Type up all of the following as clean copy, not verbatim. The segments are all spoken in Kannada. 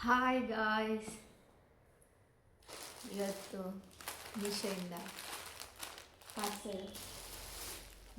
ಹಾಯ್ ಗಾಯ್ಸ್, ಇವತ್ತು ಮೀಶೋಯಿಂದ ಪಾರ್ಸೆಲ್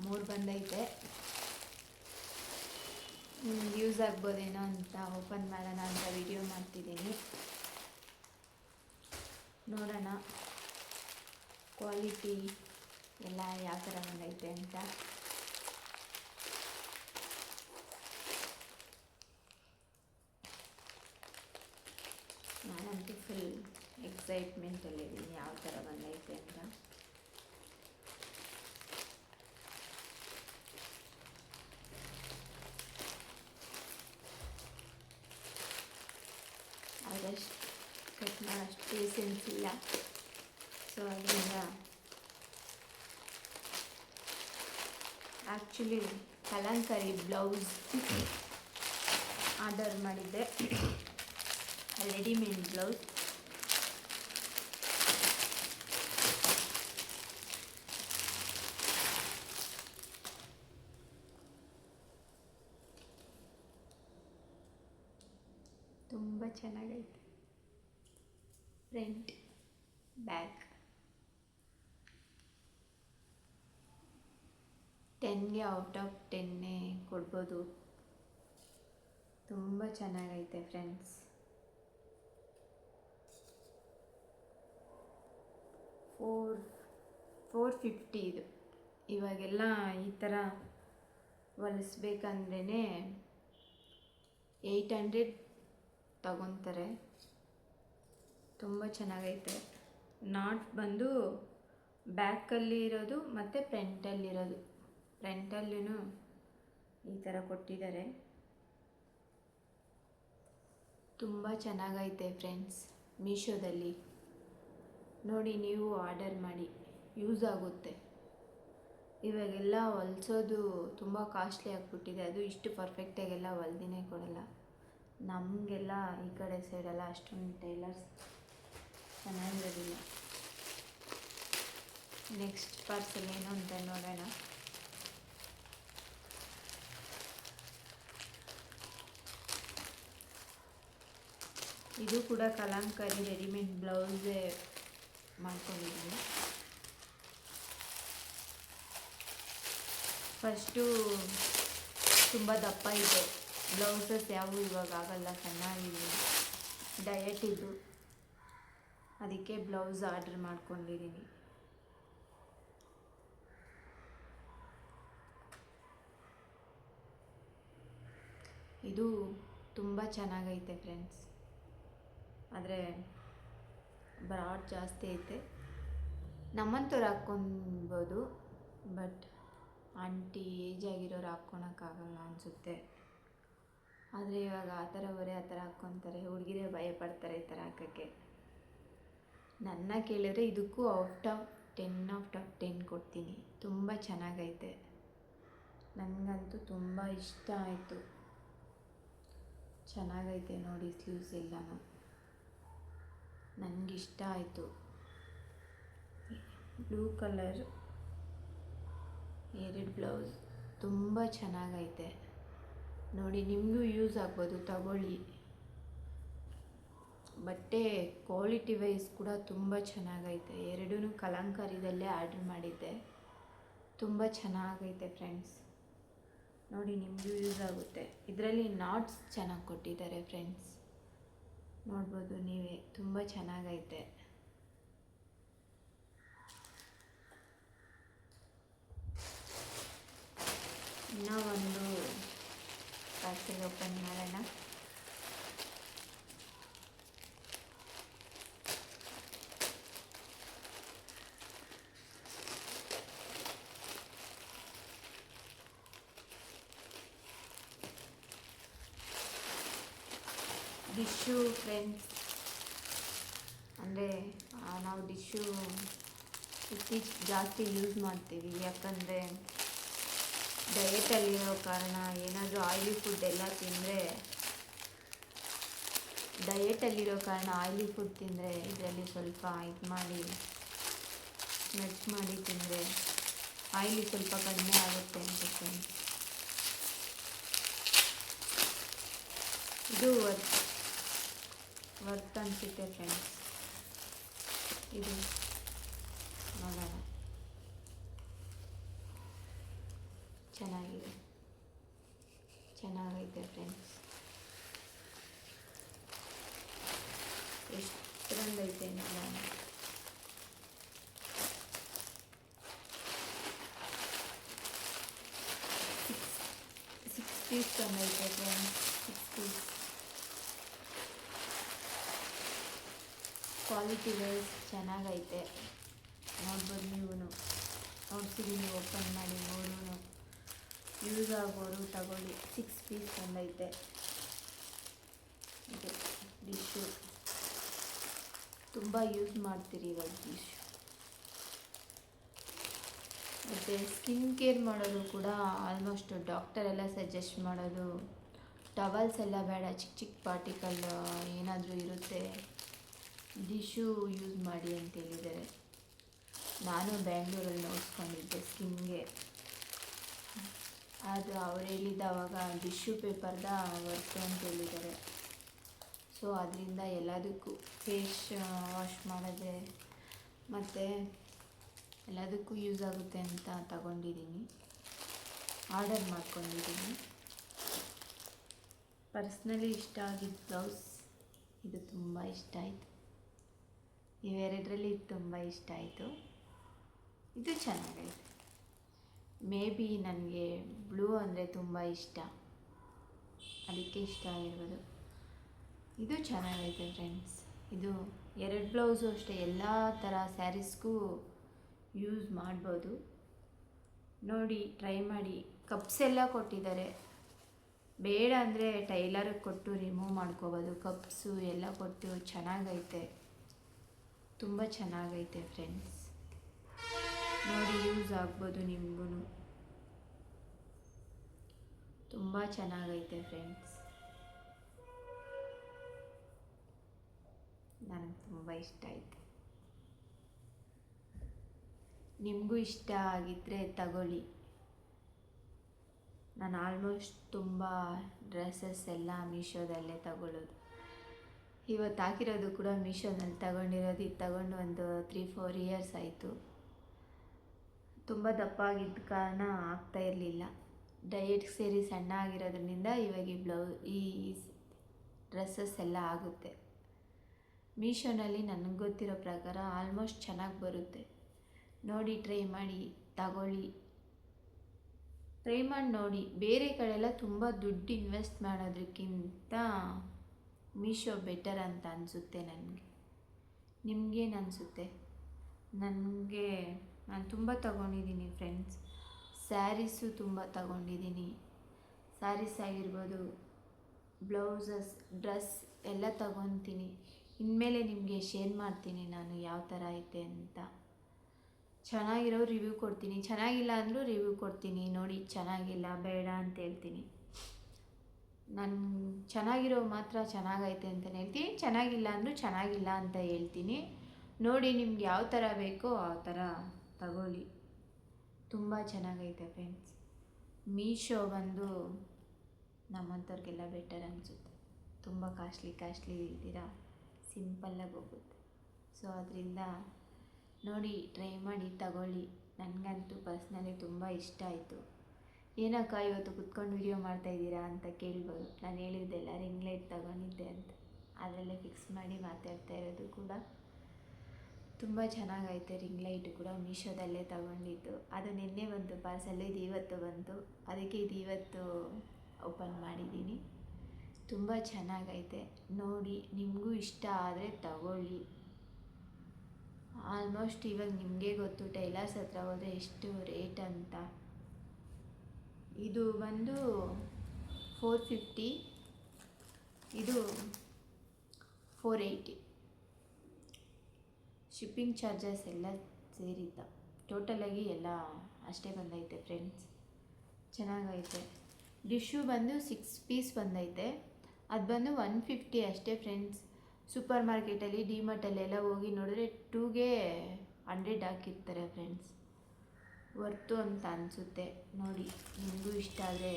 3 ಬಂದೈತೆ. ನಿಮ್ಗೆ ಯೂಸ್ ಆಗ್ಬೋದೇನೋ ಅಂತ ಓಪನ್ ಮಾಡೋಣ ಅಂತ ವಿಡಿಯೋ ಮಾಡ್ತಿದ್ದೀನಿ. ನೋಡೋಣ ಕ್ವಾಲಿಟಿ ಎಲ್ಲ ಯಾವ ಥರ ಬಂದೈತೆ ಅಂತ. ನಾನಂತೂ ಫುಲ್ ಎಕ್ಸೈಟ್ಮೆಂಟಲ್ಲಿದ್ದೀನಿ ಯಾವ ಥರ ಬಂದೈತೆ ಅಂತ. ಆದಷ್ಟು ಕಟ್ ಮಾಡೋಷ್ಟು ಪೇಷನ್ಸ್ ಇಲ್ಲ, ಸೊ ಅದರಿಂದ ಆ್ಯಕ್ಚುಲಿ ಕಲಂಕರಿ ಬ್ಲೌಸ್ ಆರ್ಡರ್ ಮಾಡಿದ್ದೆ, ರೆಡಿಮೇಡ್ ಬ್ಲೌಸ್. ತುಂಬ ಚೆನ್ನಾಗೈತೆ. ಫ್ರಂಟ್ ಬ್ಯಾಕ್ 10ಗೆ ಔಟ್ ಆಫ್ 10 ಕೊಡ್ಬೋದು. ತುಂಬ ಚೆನ್ನಾಗೈತೆ ಫ್ರೆಂಡ್ಸ್. $450 ಇದು. ಇವಾಗೆಲ್ಲ ಈ ಥರ ಹೊಲಿಸ್ಬೇಕಂದ್ರೇ 800 ತಗೊತಾರೆ. ತುಂಬ ಚೆನ್ನಾಗೈತೆ. ನಾಟ್ ಬಂದು ಬ್ಯಾಕಲ್ಲಿ ಇರೋದು ಮತ್ತು ಫ್ರಂಟಲ್ಲಿರೋದು. ಫ್ರಂಟಲ್ಲೂ ಈ ಥರ ಕೊಟ್ಟಿದ್ದಾರೆ. ತುಂಬ ಚೆನ್ನಾಗೈತೆ ಫ್ರೆಂಡ್ಸ್. ಮೀಶೋದಲ್ಲಿ ನೋಡಿ, ನೀವು ಆರ್ಡರ್ ಮಾಡಿ, ಯೂಸ್ ಆಗುತ್ತೆ. ಇವಾಗೆಲ್ಲ ಹೊಲಿಸೋದು ತುಂಬ ಕಾಸ್ಟ್ಲಿ ಆಗಿಬಿಟ್ಟಿದೆ. ಅದು ಇಷ್ಟು ಪರ್ಫೆಕ್ಟಾಗೆಲ್ಲ ಹೊಲ್ದಿನೇ ಕೊಡಲ್ಲ. ನಮಗೆಲ್ಲ ಈ ಕಡೆ ಸೈಡೆಲ್ಲ ಅಷ್ಟೊಂದು ಟೈಲರ್ಸ್ ಚೆನ್ನಾಗಿರೋದಿಲ್ಲ. ನೆಕ್ಸ್ಟ್ ಪಾರ್ಸೆಲ್ ಏನು ಅಂತ ನೋಡೋಣ. ಇದು ಕೂಡ ಕಲಂಕರಿ ರೆಡಿಮೇಡ್ ಬ್ಲೌಸೇ ಮಾಡ್ಕೊಂಡಿದ್ದೀನಿ. ಫಸ್ಟು ತುಂಬ ದಪ್ಪ ಇದೆ ಬ್ಲೌಸಸ್, ಯಾವುವು ಇವಾಗ ಆಗಲ್ಲ, ಚೆನ್ನಾಗಿದೆ. ಡಯಟ್ ಇದು, ಅದಕ್ಕೆ ಬ್ಲೌಸ್ ಆರ್ಡ್ರ್ ಮಾಡ್ಕೊಂಡಿದ್ದೀನಿ. ಇದು ತುಂಬ ಚೆನ್ನಾಗೈತೆ ಫ್ರೆಂಡ್ಸ್. ಆದರೆ ಬ್ರಾಡ್ ಜಾಸ್ತಿ ಐತೆ. ನಮ್ಮಂಥವ್ರು ಹಾಕ್ಕೊಬೋದು, ಬಟ್ ಆಂಟಿ ಏಜ್ ಆಗಿರೋರು ಹಾಕ್ಕೊಳಕ್ಕಾಗಲ್ಲ ಅನಿಸುತ್ತೆ. ಆದರೆ ಇವಾಗ ಆ ಥರ ಹಾಕ್ಕೊತಾರೆ. ಹುಡುಗಿರೇ ಭಯ ಪಡ್ತಾರೆ ಈ ಥರ ಹಾಕೋಕ್ಕೆ. ನನ್ನ ಕೇಳಿದ್ರೆ ಇದಕ್ಕೂ ಔಟ್ ಆಫ್ 10 ಕೊಡ್ತೀನಿ. ತುಂಬ ಚೆನ್ನಾಗೈತೆ. ನನಗಂತೂ ತುಂಬ ಇಷ್ಟ ಆಯಿತು. ಚೆನ್ನಾಗೈತೆ ನೋಡಿ, ಸ್ಲೀವ್ಸ್ ಎಲ್ಲನೂ ನನಗಿಷ್ಟ ಆಯಿತು. ಬ್ಲೂ ಕಲರ್ 2 ಬ್ಲೌಸ್ ತುಂಬ ಚೆನ್ನಾಗೈತೆ. ನೋಡಿ, ನಿಮಗೂ ಯೂಸ್ ಆಗ್ಬೋದು, ತಗೊಳ್ಳಿ. ಬಟ್ಟೆ ಕ್ವಾಲಿಟಿ ವೈಸ್ ಕೂಡ ತುಂಬ ಚೆನ್ನಾಗೈತೆ. ಎರಡೂ ಕಲಂಕರಿದಲ್ಲೇ ಆರ್ಡ್ರ್ ಮಾಡಿದ್ದೆ. ತುಂಬ ಚೆನ್ನಾಗೈತೆ ಫ್ರೆಂಡ್ಸ್. ನೋಡಿ, ನಿಮಗೂ ಯೂಸ್ ಆಗುತ್ತೆ. ಇದರಲ್ಲಿ ನಾಟ್ಸ್ ಚೆನ್ನಾಗಿ ಕೊಟ್ಟಿದ್ದಾರೆ ಫ್ರೆಂಡ್ಸ್, ನೋಡ್ಬೋದು ನೀವೇ. ತುಂಬ ಚೆನ್ನಾಗೈತೆ. ಇನ್ನೂ ಒಂದು ಪಾರ್ಸೆಲ್ ಓಪನ್ ಮಾಡೋಣ. ಡಿಶ್ಶು ಫ್ರೆಂಡ್ಸ್, ಅಂದರೆ ನಾವು ಡಿಶ್ಶು ಇತ್ತೀಚೆಗೆ ಜಾಸ್ತಿ ಯೂಸ್ ಮಾಡ್ತೀವಿ. ಯಾಕಂದರೆ ಡಯಟಲ್ಲಿರೋ ಕಾರಣ, ಏನಾದರೂ ಆಯಿಲಿ ಫುಡ್ ಎಲ್ಲ ತಿಂದರೆ, ಆಯಿಲಿ ಫುಡ್ ತಿಂದರೆ ಇದರಲ್ಲಿ ಸ್ವಲ್ಪ ಇದು ಮಾಡಿ ಮೆಲ್ಟ್ ಮಾಡಿ ತಿಂದರೆ ಆಯಿಲಿ ಸ್ವಲ್ಪ ಕಡಿಮೆ ಆಗುತ್ತೆ ಅಂತ ಫ್ರೆಂಡ್ಸ್. ಇದು ವರ್ತ್ ಅನಿಸುತ್ತೆ ಫ್ರೆಂಡ್ಸ್. ಇದು ನೋಡೋಣ, ಚೆನ್ನಾಗಿದೆ, ಚೆನ್ನಾಗೈತೆ ಫ್ರೆಂಡ್ಸ್. ಎಷ್ಟೊಂದೈತೆ ನೋಡೋಣ. ಸಿಕ್ಸ್ ಪೀಸ್ ತಂದೈತೆ ಫ್ರೆಂಡ್ಸ್, 6 ಪೀಸ್. ಕ್ವಾಲಿಟಿ ವೈಸ್ ಚೆನ್ನಾಗೈತೆ, ನೋಡ್ಬೋದು. ನೀವು ನೋಡ್ತಿದ್ದೀನಿ, ಓಪನ್ ಮಾಡಿ ನೋಡೋಣ. ಯೂಸ್ ಆಗೋರು ತಗೊಳ್ಳಿ. 6 ಪೀಸ್ ತಂದೈತೆ. ಇದು ಡಿಶ್ಶು ತುಂಬ ಯೂಸ್ ಮಾಡ್ತೀರಿ ಇವಾಗ ಡಿಶ್. ಮತ್ತು ಸ್ಕಿನ್ ಕೇರ್ ಮಾಡೋದು ಕೂಡ ಆಲ್ಮೋಸ್ಟ್ ಡಾಕ್ಟರ್ ಎಲ್ಲ ಸಜೆಸ್ಟ್ ಮಾಡೋದು ಟವಲ್ಸ್ ಎಲ್ಲ ಬೇಡ, ಚಿಕ್ಕ ಚಿಕ್ಕ ಪಾರ್ಟಿಕಲ್ ಏನಾದರೂ ಇರುತ್ತೆ, ಡಿಶ್ಶು ಯೂಸ್ ಮಾಡಿ ಅಂತ ಹೇಳಿದ್ದಾರೆ. ನಾನು ಬ್ಯಾಂಗ್ಳೂರಲ್ಲಿ ನೋಡ್ಸ್ಕೊಂಡಿದ್ದೆ ಸ್ಕಿನ್ಗೆ, ಅದು ಅವ್ರು ಹೇಳಿದ್ದಾವಾಗ ಡಿಶ್ಶು ಪೇಪರ್ದ ವರ್ತು ಅಂತ ಹೇಳಿದ್ದಾರೆ. ಸೊ ಅದರಿಂದ ಎಲ್ಲದಕ್ಕೂ ಫೇಸ್ ವಾಶ್ ಮಾಡಿದ್ರೆ ಮತ್ತು ಎಲ್ಲದಕ್ಕೂ ಯೂಸ್ ಆಗುತ್ತೆ ಅಂತ ತಗೊಂಡಿದ್ದೀನಿ, ಆರ್ಡರ್ ಮಾಡ್ಕೊಂಡಿದ್ದೀನಿ. ಪರ್ಸ್ನಲಿ ಇಷ್ಟ ಆಗಿದ್ದ ಬ್ಲೌಸ್ ಇದು, ತುಂಬ ಇಷ್ಟ ಆಯಿತು. ಇವೆರಡರಲ್ಲಿ ಇದು ತುಂಬ ಇಷ್ಟ ಆಯಿತು. ಇದು ಚೆನ್ನಾಗೈತೆ. ಮೇ ಬಿ ನನಗೆ ಬ್ಲೂ ಅಂದರೆ ತುಂಬ ಇಷ್ಟ, ಅದಕ್ಕೆ ಇಷ್ಟ ಆಗಿರ್ಬೋದು. ಇದು ಚೆನ್ನಾಗೈತೆ ಫ್ರೆಂಡ್ಸ್. ಇದು 2 ಬ್ಲೌಸು ಅಷ್ಟೇ, ಎಲ್ಲ ಥರ ಸ್ಯಾರೀಸ್ಗೂ ಯೂಸ್ ಮಾಡ್ಬೋದು. ನೋಡಿ, ಟ್ರೈ ಮಾಡಿ. ಕಪ್ಸ್ ಎಲ್ಲ ಕೊಟ್ಟಿದ್ದಾರೆ, ಬೇಡ ಅಂದರೆ ಟೈಲರ್ಗೆ ಕೊಟ್ಟು ರಿಮೂವ್ ಮಾಡ್ಕೋಬೋದು. ಕಪ್ಸು ಎಲ್ಲ ಕೊಟ್ಟು ಚೆನ್ನಾಗೈತೆ, ತುಂಬ ಚೆನ್ನಾಗೈತೆ ಫ್ರೆಂಡ್ಸ್. ನೋಡಿ, ಯೂಸ್ ಆಗ್ಬೋದು ನಿಮಗೂ. ತುಂಬ ಚೆನ್ನಾಗೈತೆ ಫ್ರೆಂಡ್ಸ್, ನನಗೆ ತುಂಬ ಇಷ್ಟ ಆಯಿತು. ನಿಮಗೂ ಇಷ್ಟ ಆಗಿದ್ದರೆ ತಗೊಳ್ಳಿ. ನಾನು ಆಲ್ಮೋಸ್ಟ್ ತುಂಬ ಡ್ರೆಸ್ಸಸ್ ಎಲ್ಲ ಮೀಶೋದಲ್ಲೇ ತಗೊಳ್ಳೋದು. ಇವತ್ತು ಹಾಕಿರೋದು ಕೂಡ ಮೀಶೋದಲ್ಲಿ ತಗೊಂಡಿರೋದು. ಇದು ತಗೊಂಡು ಒಂದು 3-4 ಇಯರ್ಸ್ ಆಯಿತು. ತುಂಬ ದಪ್ಪ ಆಗಿದ್ದ ಕಾರಣ ಆಗ್ತಾ ಇರಲಿಲ್ಲ. ಡಯೆಟ್ ಸೇರಿ ಸಣ್ಣ ಆಗಿರೋದ್ರಿಂದ ಇವಾಗ ಈ ಡ್ರೆಸ್ಸಸ್ ಎಲ್ಲ ಆಗುತ್ತೆ. ಮೀಶೋನಲ್ಲಿ ನನಗೆ ಗೊತ್ತಿರೋ ಪ್ರಕಾರ ಆಲ್ಮೋಸ್ಟ್ ಚೆನ್ನಾಗಿ ಬರುತ್ತೆ. ನೋಡಿ, ಟ್ರೈ ಮಾಡಿ, ತಗೊಳ್ಳಿ. ಟ್ರೈ ಮಾಡಿ ನೋಡಿ. ಬೇರೆ ಕಡೆಯೆಲ್ಲ ತುಂಬ ದುಡ್ಡು ಇನ್ವೆಸ್ಟ್ ಮಾಡೋದಕ್ಕಿಂತ ಮೀಶೋ ಬೆಟರ್ ಅಂತ ಅನಿಸುತ್ತೆ ನನಗೆ. ನಿಮಗೇನು ಅನಿಸುತ್ತೆ? ನಾನು ತುಂಬ ತಗೊಂಡಿದ್ದೀನಿ ಫ್ರೆಂಡ್ಸ್. ಸ್ಯಾರೀಸು ತುಂಬ ತಗೊಂಡಿದ್ದೀನಿ. ಸ್ಯಾರೀಸ್ ಆಗಿರ್ಬೋದು, ಬ್ಲೌಸಸ್, ಡ್ರೆಸ್ ಎಲ್ಲ ತಗೊತೀನಿ. ಇನ್ಮೇಲೆ ನಿಮಗೆ ಶೇರ್ ಮಾಡ್ತೀನಿ ನಾನು ಯಾವ ಥರ ಐತೆ ಅಂತ. ಚೆನ್ನಾಗಿರೋ ರಿವ್ಯೂ ಕೊಡ್ತೀನಿ, ಚೆನ್ನಾಗಿಲ್ಲ ಅಂದರೂ ರಿವ್ಯೂ ಕೊಡ್ತೀನಿ. ನೋಡಿ, ಚೆನ್ನಾಗಿಲ್ಲ ಬೇಡ ಅಂತ ಹೇಳ್ತೀನಿ. ನಾನು ಚೆನ್ನಾಗಿರೋ ಮಾತ್ರ ಚೆನ್ನಾಗೈತೆ ಅಂತಲೇ ಹೇಳ್ತೀನಿ, ಚೆನ್ನಾಗಿಲ್ಲ ಅಂದರೂ ಚೆನ್ನಾಗಿಲ್ಲ ಅಂತ ಹೇಳ್ತೀನಿ. ನೋಡಿ, ನಿಮ್ಗೆ ಯಾವ ಥರ ಬೇಕೋ ಆ ಥರ ತಗೊಳ್ಳಿ. ತುಂಬ ಚೆನ್ನಾಗೈತೆ ಫ್ರೆಂಡ್ಸ್. ಮೀಶೋ ಬಂದು ನಮ್ಮಂಥವ್ರಿಗೆಲ್ಲ ಬೆಟರ್ ಅನಿಸುತ್ತೆ. ತುಂಬ ಕಾಸ್ಟ್ಲಿ ಇದ್ದೀರಾ, ಸಿಂಪಲ್ಲಾಗಿ ಹೋಗುತ್ತೆ. ಸೊ ಅದರಿಂದ ನೋಡಿ, ಟ್ರೈ ಮಾಡಿ, ತಗೊಳ್ಳಿ. ನನಗಂತೂ ಪರ್ಸ್ನಲಿ ತುಂಬ ಇಷ್ಟ ಆಯಿತು. ಏನಕ್ಕ ಇವತ್ತು ಕುತ್ಕೊಂಡು ವಿಡಿಯೋ ಮಾಡ್ತಾಯಿದ್ದೀರಾ ಅಂತ ಕೇಳ್ಬೋದು. ನಾನು ಹೇಳಿದ್ದೆಲ್ಲ ರಿಂಗ್ ಲೈಟ್ ತಗೊಂಡಿದ್ದೆ ಅಂತ, ಅದರಲ್ಲೇ ಫಿಕ್ಸ್ ಮಾಡಿ ಮಾತಾಡ್ತಾ ಇರೋದು ಕೂಡ. ತುಂಬ ಚೆನ್ನಾಗೈತೆ ರಿಂಗ್ ಲೈಟು ಕೂಡ, ಮೀಶೋದಲ್ಲೇ ತಗೊಂಡಿದ್ದು. ಅದು ನಿನ್ನೆ ಬಂತು ಪಾರ್ಸಲ್ಲು, ಇದು ಇವತ್ತು ಬಂತು, ಅದಕ್ಕೆ ಇದು ಇವತ್ತು ಓಪನ್ ಮಾಡಿದ್ದೀನಿ. ತುಂಬ ಚೆನ್ನಾಗೈತೆ. ನೋಡಿ, ನಿಮಗೂ ಇಷ್ಟ ಆದರೆ ತಗೊಳ್ಳಿ. ಆಲ್ಮೋಸ್ಟ್ ಇವಾಗ ನಿಮಗೆ ಗೊತ್ತು ಟೈಲರ್ಸ್ ಹತ್ರ ಹೋದರೆ ಎಷ್ಟು ರೇಟ್ ಅಂತ. ಇದು ಬಂದು 450, ಇದು 480. ಶಿಪ್ಪಿಂಗ್ ಚಾರ್ಜಸ್ ಎಲ್ಲ ಸೇರಿದ್ದ ಟೋಟಲಾಗಿ ಎಲ್ಲ ಅಷ್ಟೇ ಬಂದೈತೆ ಫ್ರೆಂಡ್ಸ್. ಚೆನ್ನಾಗೈತೆ. ಡಿಶ್ಶು ಬಂದು 6 ಪೀಸ್ ಬಂದೈತೆ. ಅದು ಬಂದು 150 ಅಷ್ಟೇ ಫ್ರೆಂಡ್ಸ್. ಸೂಪರ್ ಮಾರ್ಕೆಟಲ್ಲಿ, ಡಿಮಾರ್ಟಲ್ಲೆಲ್ಲ ಹೋಗಿ ನೋಡಿದ್ರೆ 2ಗೆ 100 ಹಾಕಿರ್ತಾರೆ ಫ್ರೆಂಡ್ಸ್. ವರ್ತು ಅಂತ ಅನಿಸುತ್ತೆ. ನೋಡಿ, ನಿಮಗೂ ಇಷ್ಟ ಆದರೆ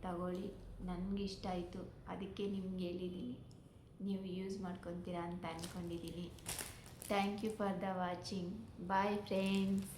ತಗೊಳ್ಳಿ. ನನಗೆ ಇಷ್ಟ ಆಯಿತು, ಅದಕ್ಕೆ ನಿಮ್ಗೆ ಹೇಳಿದ್ದೀನಿ, ನೀವು ಯೂಸ್ ಮಾಡ್ಕೊತೀರಾ ಅಂತ ಅಂದ್ಕೊಂಡಿದ್ದೀನಿ. Thank you for the watching. Bye friends.